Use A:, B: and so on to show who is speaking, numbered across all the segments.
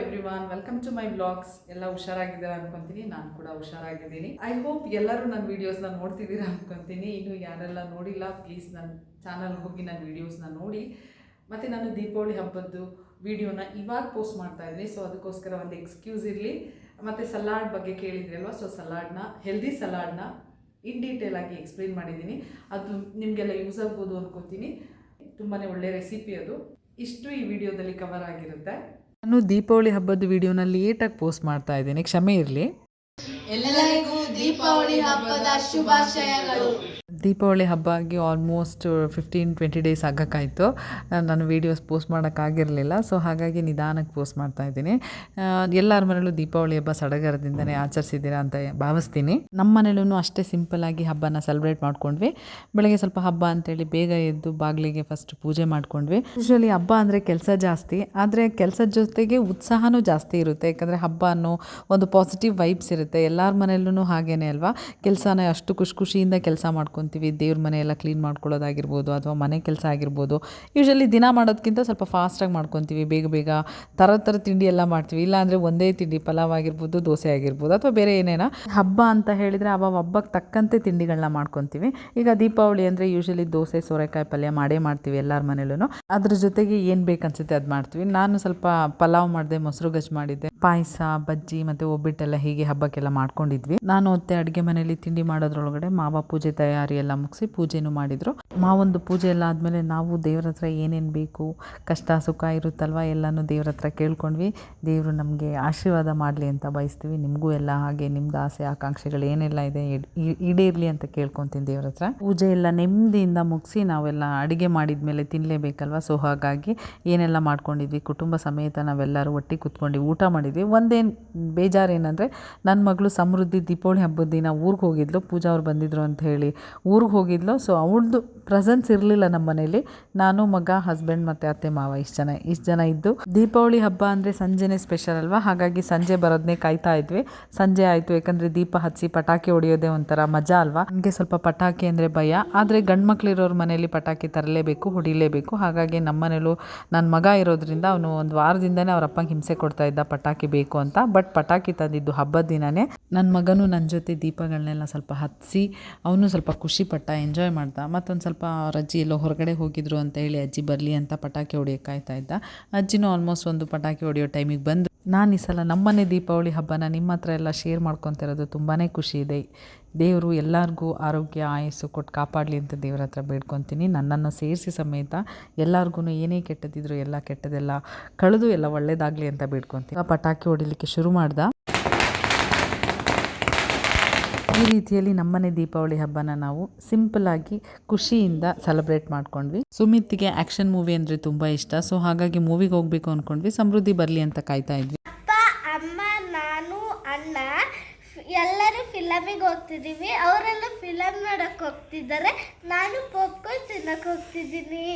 A: Everyone, welcome to my blogs. ಎಲ್ಲ ಹುಷಾರಾಗಿದ್ದೀರಾ ಅನ್ಕೊಂತೀನಿ. ನಾನು ಕೂಡ ಹುಷಾರಾಗಿದ್ದೀನಿ. ಐ ಹೋಪ್ ಎಲ್ಲರೂ ನನ್ನ ವೀಡಿಯೋಸ್ನ ನೋಡ್ತಿದ್ದೀರಾ ಅನ್ಕೊಂತೀನಿ. ಇನ್ನು ಯಾರೆಲ್ಲ ನೋಡಿಲ್ಲ ಪ್ಲೀಸ್ ನನ್ನ ಚಾನಲ್ಗೆ ಹೋಗಿ ನನ್ನ ವೀಡಿಯೋಸ್ನ ನೋಡಿ. ಮತ್ತು ನಾನು ದೀಪಾವಳಿ ಹಬ್ಬದ್ದು ವೀಡಿಯೋನ ಇವಾಗ ಪೋಸ್ಟ್ ಮಾಡ್ತಾ ಇದ್ದೀನಿ. ಸೊ ಅದಕ್ಕೋಸ್ಕರ ಒಂದು ಎಕ್ಸ್ಕ್ಯೂಸ್ ಇರಲಿ. ಮತ್ತು ಸಲಾಡ್ ಬಗ್ಗೆ ಕೇಳಿದ್ರಿ ಅಲ್ವಾ, ಸೊ ಸಲಾಡ್ನ, ಹೆಲ್ದಿ ಸಲಾಡ್ನ ಇನ್ ಡೀಟೇಲ್ ಆಗಿ ಎಕ್ಸ್ಪ್ಲೇನ್ ಮಾಡಿದ್ದೀನಿ. ಅದು ನಿಮಗೆಲ್ಲ ಯೂಸ್ ಆಗ್ಬೋದು ಅನ್ಕೋತೀನಿ. ತುಂಬಾ ಒಳ್ಳೆ ರೆಸಿಪಿ ಅದು. ಇಷ್ಟು ಈ ವಿಡಿಯೋದಲ್ಲಿ ಕವರ್ ಆಗಿರುತ್ತೆ. ನಾನು ದೀಪಾವಳಿ ಹಬ್ಬದ ವಿಡಿಯೋನ ಲೇಟಾಗಿ ಪೋಸ್ಟ್ ಮಾಡ್ತಾ ಇದ್ದೀನಿ, ಕ್ಷಮೆ ಇರಲಿ.
B: ಎಲ್ಲರಿಗೂ ದೀಪಾವಳಿ ಹಬ್ಬದ ಶುಭಾಶಯಗಳು.
A: ದೀಪಾವಳಿ ಹಬ್ಬ ಆಗಿ ಆಲ್ಮೋಸ್ಟ್ 15-20 ಡೇಸ್ ಆಗೋಕ್ಕಾಯಿತು. ನಾನು ವೀಡಿಯೋಸ್ ಪೋಸ್ಟ್ ಮಾಡೋಕ್ಕಾಗಿರಲಿಲ್ಲ. ಸೊ ಹಾಗಾಗಿ ನಿಧಾನಕ್ಕೆ ಪೋಸ್ಟ್ ಮಾಡ್ತಾ ಇದ್ದೀನಿ. ಎಲ್ಲರ ಮನೇಲೂ ದೀಪಾವಳಿ ಹಬ್ಬ ಸಡಗರದಿಂದನೇ ಆಚರಿಸಿದ್ದೀರಾ ಅಂತ ಭಾವಿಸ್ತೀನಿ. ನಮ್ಮ ಮನೇಲೂ ಅಷ್ಟೇ ಸಿಂಪಲ್ಲಾಗಿ ಹಬ್ಬನ ಸೆಲೆಬ್ರೇಟ್ ಮಾಡ್ಕೊಂಡ್ವಿ. ಬೆಳಗ್ಗೆ ಸ್ವಲ್ಪ ಹಬ್ಬ ಅಂತೇಳಿ ಬೇಗ ಎದ್ದು ಬಾಗಿಲಿಗೆ ಫಸ್ಟ್ ಪೂಜೆ ಮಾಡ್ಕೊಂಡ್ವಿ. ಯೂಶ್ವಲಿ ಹಬ್ಬ ಅಂದರೆ ಕೆಲಸ ಜಾಸ್ತಿ, ಆದರೆ ಕೆಲಸದ ಜೊತೆಗೆ ಉತ್ಸಾಹನೂ ಜಾಸ್ತಿ ಇರುತ್ತೆ. ಯಾಕಂದರೆ ಹಬ್ಬ ಅನ್ನೋ ಒಂದು ಪಾಸಿಟಿವ್ ವೈಬ್ಸ್ ಇರುತ್ತೆ. ಎಲ್ಲರ ಮನೆಯಲ್ಲೂ ಹಾಗೇನೆ ಅಲ್ವಾ, ಕೆಲಸನ ಅಷ್ಟು ಖುಷಿಯಿಂದ ಕೆಲಸ ಮಾಡ್ಕೊತೀವಿ. ದೇವ್ರ ಮನೆ ಎಲ್ಲ ಕ್ಲೀನ್ ಮಾಡ್ಕೊಳ್ಳೋದಾಗಿರ್ಬೋದು ಅಥವಾ ಮನೆ ಕೆಲಸ ಆಗಿರ್ಬೋದು. ಯೂಶ್ವಲಿ ದಿನ ಮಾಡೋದಕ್ಕಿಂತ ಸ್ವಲ್ಪ ಫಾಸ್ಟಾಗಿ ಮಾಡ್ಕೊತೀವಿ. ಬೇಗ ಥರ ತಿಂಡಿ ಎಲ್ಲ ಮಾಡ್ತೀವಿ. ಇಲ್ಲಾಂದರೆ ಒಂದೇ ತಿಂಡಿ, ಪಲಾವ್ ಆಗಿರ್ಬೋದು, ದೋಸೆ ಆಗಿರ್ಬೋದು ಅಥವಾ ಬೇರೆ ಏನೇನೋ. ಹಬ್ಬ ಅಂತ ಹೇಳಿದರೆ ಹಬ್ಬಕ್ಕೆ ತಕ್ಕಂತೆ ತಿಂಡಿಗಳನ್ನ ಮಾಡ್ಕೊತೀವಿ. ಈಗ ದೀಪಾವಳಿ ಅಂದರೆ ಯೂಶ್ವಲಿ ದೋಸೆ, ಸೋರೆಕಾಯಿ ಪಲ್ಯ ಮಾಡ್ತೀವಿ ಎಲ್ಲರ ಮನೇಲೂ. ಅದ್ರ ಜೊತೆಗೆ ಏನು ಬೇಕನ್ಸುತ್ತೆ ಅದು ಮಾಡ್ತೀವಿ. ನಾನು ಸ್ವಲ್ಪ ಪಲಾವ್ ಮಾಡಿದೆ, ಮೊಸರು ಗಜ್ಜು ಮಾಡಿದ್ದೆ, ಪಾಯಸ, ಬಜ್ಜಿ ಮತ್ತು ಒಬ್ಬಿಟ್ಟೆಲ್ಲ ಹೀಗೆ ಹಬ್ಬಕ್ಕೆಲ್ಲ ಮಾಡ್ಕೊಂಡಿದ್ವಿ. ನಾನು ಮತ್ತೆ ಅಡುಗೆ ಮನೆಯಲ್ಲಿ ತಿಂಡಿ ಮಾಡೋದ್ರೊಳಗಡೆ ಮಾವ ಪೂಜೆ ತಯಾರಿ ಎಲ್ಲ ಮುಗಿಸಿ ಪೂಜೆನೂ ಮಾಡಿದರು. ಮಾವೊಂದು ಪೂಜೆ ಎಲ್ಲ ಆದಮೇಲೆ ನಾವು ದೇವ್ರ ಹತ್ರ ಏನೇನು ಬೇಕು, ಕಷ್ಟ ಸುಖ ಇರುತ್ತಲ್ವ, ಎಲ್ಲನೂ ದೇವ್ರ ಹತ್ರ ಕೇಳ್ಕೊಂಡ್ವಿ. ದೇವರು ನಮಗೆ ಆಶೀರ್ವಾದ ಮಾಡಲಿ ಅಂತ ಬಯಸ್ತೀವಿ. ನಿಮಗೂ ಎಲ್ಲ ಹಾಗೆ ನಿಮ್ಮದು ಆಸೆ ಆಕಾಂಕ್ಷೆಗಳು ಏನೆಲ್ಲ ಇದೆ ಈಡೇರಲಿ ಅಂತ ಕೇಳ್ಕೊತೀನಿ ದೇವ್ರ ಹತ್ರ. ಪೂಜೆ ಎಲ್ಲ ನೆಮ್ಮದಿಯಿಂದ ಮುಗಿಸಿ ನಾವೆಲ್ಲ ಅಡುಗೆ ಮಾಡಿದ ಮೇಲೆ ತಿನ್ನಲೇಬೇಕಲ್ವ. ಸೊ ಹಾಗಾಗಿ ಏನೆಲ್ಲ ಮಾಡ್ಕೊಂಡಿದ್ವಿ, ಕುಟುಂಬ ಸಮೇತ ನಾವೆಲ್ಲರೂ ಒಟ್ಟಿಗೆ ಕೂತ್ಕೊಂಡು ಊಟ ಮಾಡಿದ್ವಿ. ಒಂದೇನು ಬೇಜಾರೇನೆಂದರೆ ನನ್ನ ಮಗಳು ಸಮೃದ್ಧಿ ದೀಪಾವಳಿ ಹಬ್ಬದ ದಿನ ಊರಿಗೆ ಹೋಗಿದ್ಲು. ಪೂಜಾ ಅವ್ರು ಬಂದಿದ್ರು ಅಂತ ಹೇಳಿ ಊರಿಗೆ ಹೋಗಿದ್ಲು. ಸೊ ಅವಳದು ಪ್ರೆಸೆನ್ಸ್ ಇರಲಿಲ್ಲ ನಮ್ಮ ಮನೇಲಿ. ನಾನು, ಮಗ, ಹಸ್ಬೆಂಡ್ ಮತ್ತು ಅತ್ತೆ ಮಾವ ಇಷ್ಟು ಜನ ಇದ್ದು. ದೀಪಾವಳಿ ಹಬ್ಬ ಅಂದರೆ ಸಂಜೆನೇ ಸ್ಪೆಷಲ್ ಅಲ್ವಾ, ಹಾಗಾಗಿ ಸಂಜೆ ಬರೋದನ್ನೇ ಕಾಯ್ತಾ ಇದ್ವಿ. ಸಂಜೆ ಆಯಿತು, ಯಾಕಂದರೆ ದೀಪ ಹಚ್ಚಿ ಪಟಾಕಿ ಹೊಡೆಯೋದೇ ಒಂಥರ ಮಜಾ ಅಲ್ವಾ. ನನಗೆ ಸ್ವಲ್ಪ ಪಟಾಕಿ ಅಂದರೆ ಭಯ, ಆದರೆ ಗಂಡು ಮಕ್ಳಿರೋರ ಮನೇಲಿ ಪಟಾಕಿ ತರಲೇಬೇಕು, ಹೊಡಿಲೇಬೇಕು. ಹಾಗಾಗಿ ನಮ್ಮ ಮನೇಲೂ ನನ್ನ ಮಗ ಇರೋದ್ರಿಂದ ಅವನು ಒಂದು ವಾರದಿಂದನೇ ಅವ್ರ ಅಪ್ಪಂಗೆ ಹಿಂಸೆ ಕೊಡ್ತಾ ಇದ್ದ ಪಟಾಕಿ ಬೇಕು ಅಂತ. ಬಟ್ ಪಟಾಕಿ ತಂದಿದ್ದು ಹಬ್ಬದ ದಿನನೇ. ನನ್ನ ಮಗನೂ ನನ್ನ ಜೊತೆ ದೀಪಗಳನ್ನೆಲ್ಲ ಸ್ವಲ್ಪ ಹತ್ತಿಸಿ ಅವನು ಸ್ವಲ್ಪ ಖುಷಿಪಟ್ಟ, ಎಂಜಾಯ್ ಮಾಡ್ದ. ಮತ್ತೊಂದು ಸ್ವಲ್ಪ ಅವ್ರ ಅಜ್ಜಿ ಎಲ್ಲೋ ಹೊರಗಡೆ ಹೋಗಿದ್ರು ಅಂತ ಹೇಳಿ ಅಜ್ಜಿ ಬರಲಿ ಅಂತ ಪಟಾಕಿ ಹೊಡಿಯೋಕೆ ಕಾಯ್ತಾ ಇದ್ದ. ಅಜ್ಜಿನೂ ಆಲ್ಮೋಸ್ಟ್ ಒಂದು ಪಟಾಕಿ ಹೊಡೆಯೋ ಟೈಮಿಗೆ ಬಂದು. ನಾನು ಈ ಸಲ ನಮ್ಮನೆ ದೀಪಾವಳಿ ಹಬ್ಬನ ನಿಮ್ಮ ಹತ್ರ ಎಲ್ಲ ಶೇರ್ ಮಾಡ್ಕೊತಿರೋದು ತುಂಬಾ ಖುಷಿ ಇದೆ. ದೇವರು ಎಲ್ಲರಿಗೂ ಆರೋಗ್ಯ ಆಯಸ್ಸು ಕೊಟ್ಟು ಕಾಪಾಡಲಿ ಅಂತ ದೇವ್ರ ಹತ್ರ ಬೇಡ್ಕೊತೀನಿ. ನನ್ನನ್ನು ಸೇರಿಸಿ ಸಮೇತ ಎಲ್ಲರಿಗೂ ಏನೇ ಕೆಟ್ಟದಿದ್ರು ಎಲ್ಲ ಕೆಟ್ಟದೆಲ್ಲ ಕಳೆದು ಎಲ್ಲ ಒಳ್ಳೇದಾಗಲಿ ಅಂತ ಬೇಡ್ಕೊತೀನಿ. ಪಟಾಕಿ ಹೊಡಿಲಿಕ್ಕೆ ಶುರು ಮಾಡ್ದ. ಈ ರೀತಿಯಲ್ಲಿ ನಮ್ಮನೆ ದೀಪಾವಳಿ ಹಬ್ಬನ ನಾವು ಸಿಂಪಲ್ಲಾಗಿ ಖುಷಿಯಿಂದ ಸೆಲೆಬ್ರೇಟ್ ಮಾಡ್ಕೊಂಡ್ವಿ. ಸುಮಿತ್ಗೆ ಆ್ಯಕ್ಷನ್ ಮೂವಿ ಅಂದರೆ ತುಂಬ ಇಷ್ಟ. ಸೊ ಹಾಗಾಗಿ ಮೂವಿಗೆ ಹೋಗಬೇಕು ಅಂದ್ಕೊಂಡ್ವಿ. ಸಮೃದ್ಧಿ ಬರಲಿ ಅಂತ ಕಾಯ್ತಾ ಇದ್ವಿ.
B: ಅಪ್ಪ, ಅಮ್ಮ, ನಾನು, ಅಣ್ಣ ಎಲ್ಲರೂ ಫಿಲಮಿಗೆ ಹೋಗ್ತಿದ್ದೀವಿ. ಅವರೆಲ್ಲ ಫಿಲಮ್ ನೋಡಕ್ಕೆ ಹೋಗ್ತಿದ್ದಾರೆ. ನಾನು ಪಾಪ್ಕಾರ್ನ್ ತಿನ್ನಕ್ಕೆ ಹೋಗ್ತಿದ್ದೀನಿ.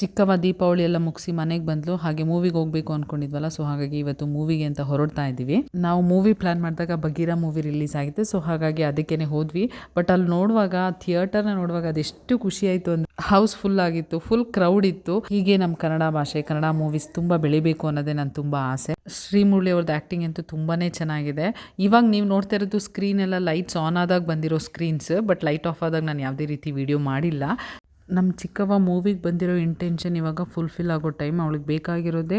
A: ಚಿಕ್ಕವ ದೀಪಾವಳಿ ಎಲ್ಲ ಮುಗಿಸಿ ಮನೆಗೆ ಬಂದ್ಲು. ಹಾಗೆ ಮೂವಿಗೆ ಹೋಗಬೇಕು ಅಂದ್ಕೊಂಡಿದ್ವಲ್ಲ, ಸೊ ಹಾಗಾಗಿ ಇವತ್ತು ಮೂವಿಗೆ ಅಂತ ಹೊರಡ್ತಾ ಇದ್ದೀವಿ. ನಾವು ಮೂವಿ ಪ್ಲ್ಯಾನ್ ಮಾಡಿದಾಗ ಬಗೀರಾ ಮೂವಿ ರಿಲೀಸ್ ಆಗಿತ್ತು. ಸೊ ಹಾಗಾಗಿ ಅದಕ್ಕೇ ಹೋದ್ವಿ. ಬಟ್ ಅಲ್ಲಿ ನೋಡುವಾಗ, ಥಿಯೇಟರ್ನ ನೋಡುವಾಗ ಅದೆಷ್ಟು ಖುಷಿ ಆಯಿತು ಅಂದರೆ, ಹೌಸ್ ಫುಲ್ ಆಗಿತ್ತು, ಫುಲ್ ಕ್ರೌಡ್ ಇತ್ತು. ಹೀಗೆ ನಮ್ಮ ಕನ್ನಡ ಭಾಷೆ, ಕನ್ನಡ ಮೂವೀಸ್ ತುಂಬ ಬೆಳಿಬೇಕು ಅನ್ನೋದೇ ನನ್ನ ತುಂಬ ಆಸೆ. ಶ್ರೀಮುರಳಿ ಅವ್ರದ್ದು ಆ್ಯಕ್ಟಿಂಗ್ ಅಂತೂ ತುಂಬಾ ಚೆನ್ನಾಗಿದೆ. ಇವಾಗ ನೀವು ನೋಡ್ತಾ ಇರೋದು ಸ್ಕ್ರೀನ್ ಎಲ್ಲ ಲೈಟ್ಸ್ ಆನ್ ಆದಾಗ ಬಂದಿರೋ ಸ್ಕ್ರೀನ್ಸ್. ಬಟ್ ಲೈಟ್ ಆಫ್ ಆದಾಗ ನಾನು ಯಾವುದೇ ರೀತಿ ವಿಡಿಯೋ ಮಾಡಿಲ್ಲ. ನಮ್ಮ ಚಿಕ್ಕವ್ವ ಮೂವಿಗೆ ಬಂದಿರೋ ಇಂಟೆನ್ಷನ್ ಇವಾಗ ಫುಲ್ಫಿಲ್ ಆಗೋ ಟೈಮ್. ಅವಳಿಗೆ ಬೇಕಾಗಿರೋದೇ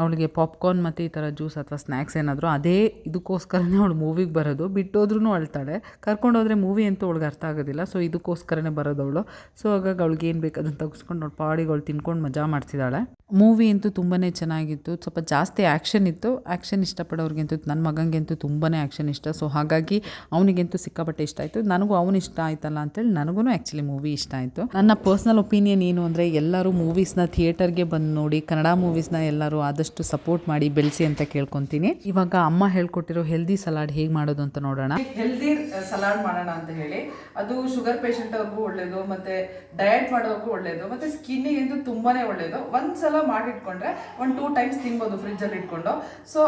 A: ಅವಳಿಗೆ ಪಾಪ್ಕಾರ್ನ್ ಮತ್ತು ಈ ಥರ ಜ್ಯೂಸ್ ಅಥವಾ ಸ್ನ್ಯಾಕ್ಸ್ ಏನಾದರೂ. ಅದೇ ಇದಕ್ಕೋಸ್ಕರನೇ ಅವಳು ಮೂವಿಗೆ ಬರೋದು. ಬಿಟ್ಟೋದ್ರೂ ಅಳ್ತಾಳೆ, ಕರ್ಕೊಂಡೋದ್ರೆ ಮೂವಿ ಅಂತೂ ಅವಳಿಗೆ ಅರ್ಥ ಆಗೋದಿಲ್ಲ. ಸೊ ಇದಕ್ಕೋಸ್ಕರನೇ ಬರೋದು ಅವಳು. ಸೊ ಹಾಗಾಗಿ ಅವಳಿಗೆ ಏನು ಬೇಕು ಅದನ್ನು ತೆಗೆಸ್ಕೊಂಡು ಅವಳು ಪಾಡಿಗೆ ಅವಳು ತಿನ್ಕೊಂಡು ಮಜಾ ಮಾಡ್ತಿದ್ದಾಳೆ. ಮೂವಿ ಅಂತೂ ತುಂಬಾ ಚೆನ್ನಾಗಿತ್ತು. ಸ್ವಲ್ಪ ಜಾಸ್ತಿ ಆ್ಯಕ್ಷನ್ ಇತ್ತು. ಆ್ಯಕ್ಷನ್ ಇಷ್ಟಪಡೋರಿಗಂತೂ, ನನ್ನ ಮಗನಿಗಂತೂ ತುಂಬಾ ಆ್ಯಕ್ಷನ್ ಇಷ್ಟ. ಸೊ ಹಾಗಾಗಿ ಅವನಿಗಂತೂ ಸಿಕ್ಕಾಪಟ್ಟೆ ಇಷ್ಟ ಆಯಿತು. ನನಗೂ ಅವನು ಇಷ್ಟ ಆಯ್ತಲ್ಲ ಅಂತೇಳಿ ನನಗೂ ಆ್ಯಕ್ಚುಲಿ ಮೂವಿ ಇಷ್ಟ ಆಯಿತು. ನನ್ನ ಪರ್ಸ್ನಲ್ ಒಪಿನಿಯನ್ ಏನು ಅಂದರೆ, ಎಲ್ಲರೂ ಮೂವೀಸ್ನ ಥಿಯೇಟರ್ಗೆ ಬಂದು ನೋಡಿ, ಕನ್ನಡ ಮೂವೀಸ್ನ ಎಲ್ಲರೂ ಆದಷ್ಟು ಸಪೋರ್ಟ್ ಮಾಡಿ ಬೆಳೆಸಿ ಅಂತ ಕೇಳ್ಕೊತೀನಿ. ಇವಾಗ ಅಮ್ಮ ಹೇಳ್ಕೊಟ್ಟಿರೋ ಹೆಲ್ದಿ ಸಲಾಡ್ ಹೇಗೆ ಮಾಡೋದು ಅಂತ ನೋಡೋಣ. ಹೆಲ್ದಿ ಸಲಾಡ್ ಮಾಡೋಣ ಅಂತ ಹೇಳಿ. ಅದು ಶುಗರ್ ಪೇಷಂಟ್ ಅವ್ರಿಗೂ ಒಳ್ಳೇದು, ಮತ್ತೆ ಡಯಟ್ ಮಾಡೋರ್ಗೂ ಒಳ್ಳೇದು, ಮತ್ತೆ ಸ್ಕಿನ್ನಿಗೆ ಅಂತೂ ತುಂಬಾನೇ ಒಳ್ಳೇದು. ಒಂದ್ಸಲ ಮಾಡಿಟ್ಕೊಂಡ್ರೆ 1-2 ಟೈಮ್ಸ್ ತಿನ್ಬೋದು ಫ್ರಿಜ್ಜಲ್ಲಿ ಇಟ್ಕೊಂಡು. ಸೊ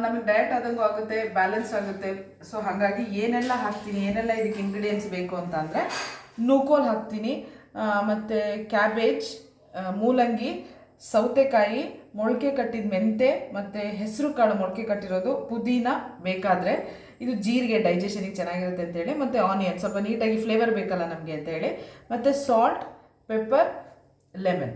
A: ನಮಗೆ ಡಯಟ್ ಆದಂಗೂ ಆಗುತ್ತೆ, ಬ್ಯಾಲೆನ್ಸ್ ಆಗುತ್ತೆ. ಸೊ ಹಾಗಾಗಿ ಏನೆಲ್ಲ ಹಾಕ್ತೀನಿ, ಏನೆಲ್ಲ ಇದಕ್ಕೆ ಇಂಗ್ರೀಡಿಯೆಂಟ್ಸ್ ಬೇಕು ಅಂತ ಅಂದರೆ, ನೂಕೋಲ್ ಹಾಕ್ತೀನಿ, ಮತ್ತು ಕ್ಯಾಬೇಜ್, ಮೂಲಂಗಿ, ಸೌತೆಕಾಯಿ, ಮೊಳಕೆ ಕಟ್ಟಿದ ಮೆಂತೆ ಮತ್ತು ಹೆಸರು ಕಾಳು ಮೊಳಕೆ ಕಟ್ಟಿರೋದು, ಪುದೀನ ಬೇಕಾದರೆ, ಇದು ಜೀರಿಗೆ ಡೈಜೆಷನಿಗೆ ಚೆನ್ನಾಗಿರುತ್ತೆ ಅಂತೇಳಿ, ಮತ್ತು ಆನಿಯನ್ ಸ್ವಲ್ಪ ನೀಟಾಗಿ ಫ್ಲೇವರ್ ಬೇಕಲ್ಲ ನಮಗೆ ಅಂತೇಳಿ, ಮತ್ತು ಸಾಲ್ಟ್, ಪೆಪ್ಪರ್, ಲೆಮನ್.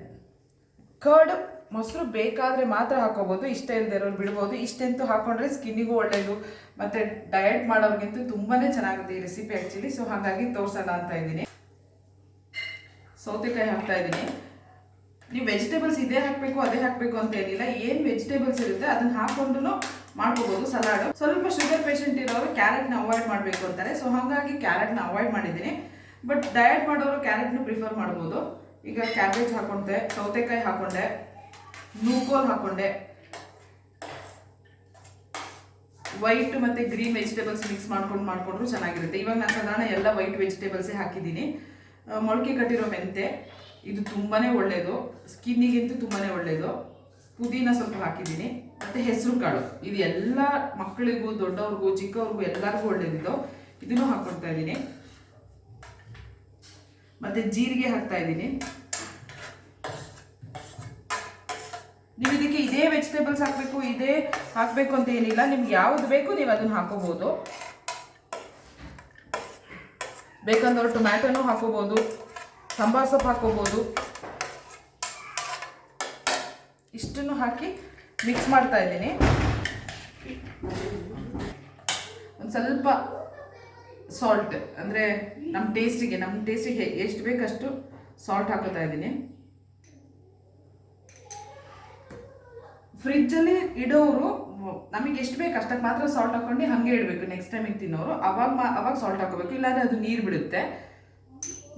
A: ಕರ್ಡ್ ಮೊಸರು ಬೇಕಾದರೆ ಮಾತ್ರ ಹಾಕೋಬೋದು, ಇಷ್ಟ ಇಲ್ಲದೆ ಇರೋರು ಬಿಡ್ಬೋದು. ಇಷ್ಟಂತೂ ಹಾಕೊಂಡ್ರೆ ಸ್ಕಿನ್ನಿಗೂ ಒಳ್ಳೆಯದು ಮತ್ತು ಡಯಟ್ ಮಾಡೋರಿಗಂತೂ ತುಂಬಾ ಚೆನ್ನಾಗುತ್ತೆ ಈ ರೆಸಿಪಿ ಆ್ಯಕ್ಚುಲಿ. ಸೊ ಹಾಗಾಗಿ ತೋರಿಸೋಣ ಅಂತ ಇದ್ದೀನಿ. ಸೌತೆಕಾಯಿ ಹಾಕ್ತಾ ಇದ್ದೀನಿ. ನೀವು ವೆಜಿಟೇಬಲ್ಸ್ ಇದೇ ಹಾಕಬೇಕು ಅದೇ ಹಾಕಬೇಕು ಅಂತ ಏನಿಲ್ಲ, ಏನು ವೆಜಿಟೇಬಲ್ಸ್ ಇರುತ್ತೆ ಅದನ್ನು ಹಾಕೊಂಡು ಮಾಡ್ಕೋಬೋದು ಸಲಾಡು. ಸ್ವಲ್ಪ ಶುಗರ್ ಪೇಷಂಟ್ ಇರೋರು ಕ್ಯಾರೆಟ್ನ ಅವಾಯ್ಡ್ ಮಾಡಬೇಕು ಅಂತಾರೆ, ಸೊ ಹಾಗಾಗಿ ಕ್ಯಾರೆಟ್ನ ಅವಾಯ್ಡ್ ಮಾಡಿದ್ದೀನಿ. ಬಟ್ ಡಯಟ್ ಮಾಡೋರು ಕ್ಯಾರೆಟ್ನು ಪ್ರಿಫರ್ ಮಾಡ್ಬೋದು. ಈಗ ಕ್ಯಾಬೇಜ್ ಹಾಕೊಂಡೆ, ಸೌತೆಕಾಯಿ ಹಾಕೊಂಡೆ, ನೂಕೋಲ್ ಹಾಕೊಂಡೆ, ವೈಟ್ ಮತ್ತು ಗ್ರೀನ್ ವೆಜಿಟೇಬಲ್ಸ್ ಮಿಕ್ಸ್ ಮಾಡ್ಕೊಂಡ್ರು ಚೆನ್ನಾಗಿರುತ್ತೆ. ಇವಾಗ ನಾನು ಸಾಧಾರಣ ಎಲ್ಲ ವೈಟ್ ವೆಜಿಟೇಬಲ್ಸೇ ಹಾಕಿದ್ದೀನಿ. ಮೊಳಕೆ ಕಟ್ಟಿರೋ ಮೆಂತೆ, ಇದು ತುಂಬಾ ಒಳ್ಳೆಯದು, ಸ್ಕಿನ್ನಿಗಂತೂ ತುಂಬಾ ಒಳ್ಳೆಯದು. ಪುದೀನ ಸ್ವಲ್ಪ ಹಾಕಿದ್ದೀನಿ, ಮತ್ತು ಹೆಸರು ಕಾಳು, ಇದು ಎಲ್ಲ ಮಕ್ಕಳಿಗೂ ದೊಡ್ಡವ್ರಿಗೂ ಚಿಕ್ಕವ್ರಿಗೂ ಎಲ್ಲರಿಗೂ ಒಳ್ಳೆಯದಿದ್ದು, ಇದನ್ನು ಹಾಕ್ಕೊಳ್ತಾ ಇದ್ದೀನಿ. ಮತ್ತು ಜೀರಿಗೆ ಹಾಕ್ತಾ ಇದ್ದೀನಿ. ನೀವು ಇದಕ್ಕೆ ಇದೇ ವೆಜಿಟೇಬಲ್ಸ್ ಹಾಕಬೇಕು, ಇದೇ ಹಾಕಬೇಕು ಅಂತ ಏನಿಲ್ಲ, ನಿಮ್ಗೆ ಯಾವ್ದು ಬೇಕು ನೀವು ಅದನ್ನು ಹಾಕೋಬೋದು. ಬೇಕಂದವರು ಟೊಮ್ಯಾಟೊನೂ ಹಾಕೋಬೋದು, ಸಾಂಬಾರ್ ಸೊಪ್ಪು ಹಾಕೋಬೋದು. ಇಷ್ಟನ್ನು ಹಾಕಿ ಮಿಕ್ಸ್ ಮಾಡ್ತಾ ಇದ್ದೀನಿ. ಒಂದು ಸ್ವಲ್ಪ ಸಾಲ್ಟ್, ಅಂದರೆ ನಮ್ಮ ಟೇಸ್ಟಿಗೆ ಎಷ್ಟು ಬೇಕಷ್ಟು ಸಾಲ್ಟ್ ಹಾಕೋತಾ ಇದ್ದೀನಿ. ಫ್ರಿಜ್ಜಲ್ಲಿ ಇಡೋರು ನಮಗೆ ಎಷ್ಟು ಬೇಕು ಅಷ್ಟಕ್ಕೆ ಮಾತ್ರ ಸಾಲ್ಟ್ ಹಾಕೊಂಡು ಹಾಗೆ ಇಡಬೇಕು. ನೆಕ್ಸ್ಟ್ ಟೈಮಿಗೆ ತಿನ್ನೋರು ಅವಾಗ ಸಾಲ್ಟ್ ಹಾಕೋಬೇಕು, ಇಲ್ಲಾಂದರೆ ಅದು ನೀರು ಬಿಡುತ್ತೆ.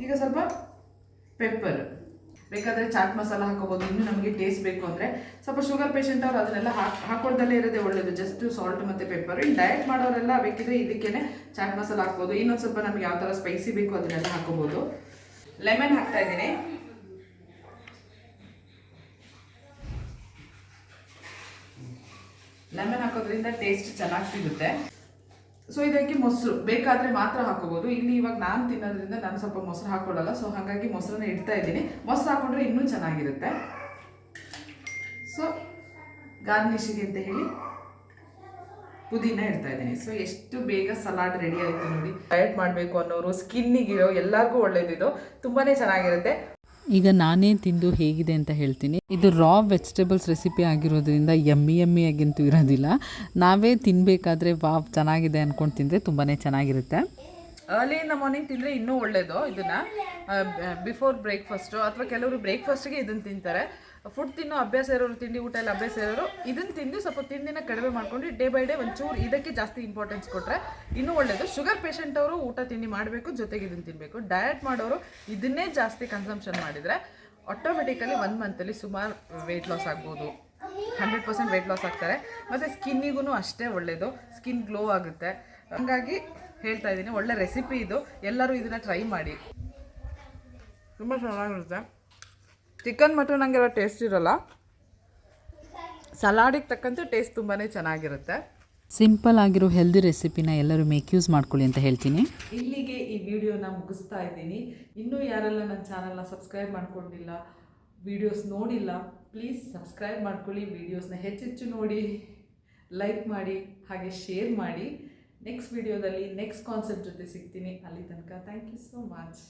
A: ಈಗ ಸ್ವಲ್ಪ ಪೆಪ್ಪರ್, ಬೇಕಾದರೆ ಚಾಟ್ ಮಸಾಲ ಹಾಕೋಬೋದು. ಇನ್ನೂ ನಮಗೆ ಟೇಸ್ಟ್ ಬೇಕು ಅಂದರೆ ಸ್ವಲ್ಪ ಶುಗರ್ ಪೇಷಂಟ್ ಅವರು ಅದನ್ನೆಲ್ಲ ಹಾಕೊಳ್ದಲ್ಲೇ ಇರೋದೇ ಒಳ್ಳೆಯದು, ಜಸ್ಟ್ ಸಾಲ್ಟ್ ಮತ್ತು ಪೆಪ್ಪರ್. ಇನ್ನು ಡಯಟ್ ಮಾಡೋರೆಲ್ಲ ಬೇಕಿದ್ರೆ ಇದಕ್ಕೇ ಚಾಟ್ ಮಸಾಲ ಹಾಕ್ಬೋದು. ಇನ್ನೊಂದು ಸ್ವಲ್ಪ ನಮ್ಗೆ ಯಾವ ಥರ ಸ್ಪೈಸಿ ಬೇಕು ಅದನ್ನೆಲ್ಲ ಹಾಕೋಬೋದು. ಲೆಮನ್ ಹಾಕ್ತಾ ಇದ್ದೀನಿ. ಲೆಮನ್ ಹಾಕೋದ್ರಿಂದ ಟೇಸ್ಟ್ ಚೆನ್ನಾಗಿ ಸಿಗುತ್ತೆ. ಸೊ ಇದಕ್ಕೆ ಮೊಸರು ಬೇಕಾದರೆ ಮಾತ್ರ ಹಾಕೋಬೋದು. ಇಲ್ಲಿ ಇವಾಗ ನಾನು ತಿನ್ನೋದ್ರಿಂದ ನಾನು ಸ್ವಲ್ಪ ಮೊಸರು ಹಾಕೊಳ್ಳಲ್ಲ, ಸೊ ಹಾಗಾಗಿ ಮೊಸರನ್ನ ಇಡ್ತಾ ಇದ್ದೀನಿ. ಮೊಸರು ಹಾಕೊಂಡ್ರೆ ಇನ್ನೂ ಚೆನ್ನಾಗಿರುತ್ತೆ. ಸೊ ಗಾರ್ನಿಷಿಗೆ ಅಂತ ಹೇಳಿ ಪುದೀನ ಇಡ್ತಾ ಇದ್ದೀನಿ. ಸೊ ಎಷ್ಟು ಬೇಗ ಸಲಾಡ್ ರೆಡಿ ಆಯಿತು ನೋಡಿ. ಡಯಟ್ ಮಾಡಬೇಕು ಅನ್ನೋರು, ಸ್ಕಿನ್ನಿಗಿರೋ ಎಲ್ಲರಿಗೂ ಒಳ್ಳೇದಿದು, ತುಂಬಾ ಚೆನ್ನಾಗಿರುತ್ತೆ.
C: ಈಗ ನಾನೇ ತಿಂದು ಹೇಗಿದೆ ಅಂತ ಹೇಳ್ತೀನಿ. ಇದು ರಾ ವೆಜಿಟೇಬಲ್ಸ್ ರೆಸಿಪಿ ಆಗಿರೋದ್ರಿಂದ ಯಮ್ಮಿಯಾಗಂತೂ ಇರೋದಿಲ್ಲ. ನಾವೇ ತಿನ್ನಬೇಕಾದ್ರೆ ವಾವ್ ಚೆನ್ನಾಗಿದೆ ಅಂದ್ಕೊಂಡು ತಿಂದರೆ ತುಂಬಾ ಚೆನ್ನಾಗಿರುತ್ತೆ.
A: ಅರ್ಲಿ ಇನ್ ದ ಮಾರ್ನಿಂಗ್ ತಿಂದರೆ ಇನ್ನೂ ಒಳ್ಳೆಯದು. ಇದನ್ನು ಬಿಫೋರ್ ಬ್ರೇಕ್ಫಾಸ್ಟು ಅಥವಾ ಕೆಲವರು ಬ್ರೇಕ್ಫಾಸ್ಟಿಗೆ ಇದನ್ನು ತಿಂತಾರೆ. ಫುಡ್ ತಿನ್ನೋ ಅಭ್ಯಾಸ ಇರೋರು, ತಿಂಡಿ ಊಟ ಎಲ್ಲ ಅಭ್ಯಾಸ ಇರೋರು ಇದನ್ನು ತಿಂದು ಸ್ವಲ್ಪ ತಿಂಡಿನ ಕಡಿಮೆ ಮಾಡ್ಕೊಂಡು ಡೇ ಬೈ ಡೇ ಒಂಚೂರು ಇದಕ್ಕೆ ಜಾಸ್ತಿ ಇಂಪಾರ್ಟೆನ್ಸ್ ಕೊಟ್ಟರೆ ಇನ್ನೂ ಒಳ್ಳೆಯದು. ಶುಗರ್ ಪೇಷಂಟ್ ಅವರು ಊಟ ತಿಂಡಿ ಮಾಡಬೇಕು, ಜೊತೆಗೆ ಇದನ್ನು ತಿನ್ನಬೇಕು. ಡಯಟ್ ಮಾಡೋರು ಇದನ್ನೇ ಜಾಸ್ತಿ ಕನ್ಸಂಪ್ಷನ್ ಮಾಡಿದರೆ ಆಟೋಮೆಟಿಕಲಿ 1 ಮಂತಲ್ಲಿ ಸುಮಾರು ವೆಯ್ಟ್ ಲಾಸ್ ಆಗ್ಬೋದು. 100% ವೆಯ್ಟ್ ಲಾಸ್ ಆಗ್ತಾರೆ. ಮತ್ತು ಸ್ಕಿನ್ನಿಗೂ ಅಷ್ಟೇ ಒಳ್ಳೆಯದು, ಸ್ಕಿನ್ ಗ್ಲೋ ಆಗುತ್ತೆ. ಹಾಗಾಗಿ ಹೇಳ್ತಾ ಇದ್ದೀನಿ, ಒಳ್ಳೆ ರೆಸಿಪಿ ಇದು, ಎಲ್ಲರೂ ಇದನ್ನು ಟ್ರೈ ಮಾಡಿ. ತುಂಬ ಚೆನ್ನಾಗಿರುತ್ತೆ. ಚಿಕನ್ ಮಟನ್ ಹಂಗೆಲ್ಲ ಟೇಸ್ಟ್ ಇರೋಲ್ಲ, ಸಲಾಡಿಗೆ ತಕ್ಕಂತೆ ಟೇಸ್ಟ್ ತುಂಬಾ ಚೆನ್ನಾಗಿರುತ್ತೆ.
C: ಸಿಂಪಲ್ ಆಗಿರೋ ಹೆಲ್ದಿ ರೆಸಿಪಿನ ಎಲ್ಲರೂ ಮೇಕ್ ಯೂಸ್ ಮಾಡ್ಕೊಳ್ಳಿ ಅಂತ ಹೇಳ್ತೀನಿ.
A: ಇಲ್ಲಿಗೆ ಈ ವಿಡಿಯೋನ ಮುಗಿಸ್ತಾ ಇದ್ದೀನಿ. ಇನ್ನೂ ಯಾರೆಲ್ಲ ನನ್ನ ಚಾನಲ್ನ ಸಬ್ಸ್ಕ್ರೈಬ್ ಮಾಡ್ಕೊಂಡಿಲ್ಲ, ವಿಡಿಯೋಸ್ ನೋಡಿಲ್ಲ, ಪ್ಲೀಸ್ ಸಬ್ಸ್ಕ್ರೈಬ್ ಮಾಡ್ಕೊಳ್ಳಿ. ವೀಡಿಯೋಸ್ನ ಹೆಚ್ಚೆಚ್ಚು ನೋಡಿ, ಲೈಕ್ ಮಾಡಿ, ಹಾಗೆ ಶೇರ್ ಮಾಡಿ. ನೆಕ್ಸ್ಟ್ ವಿಡಿಯೋದಲ್ಲಿ ನೆಕ್ಸ್ಟ್ ಕಾನ್ಸೆಪ್ಟ್ ಜೊತೆ ಸಿಗ್ತೀನಿ. ಅಲ್ಲಿ ತನಕ ಥ್ಯಾಂಕ್ ಯು ಸೋ ಮಚ್.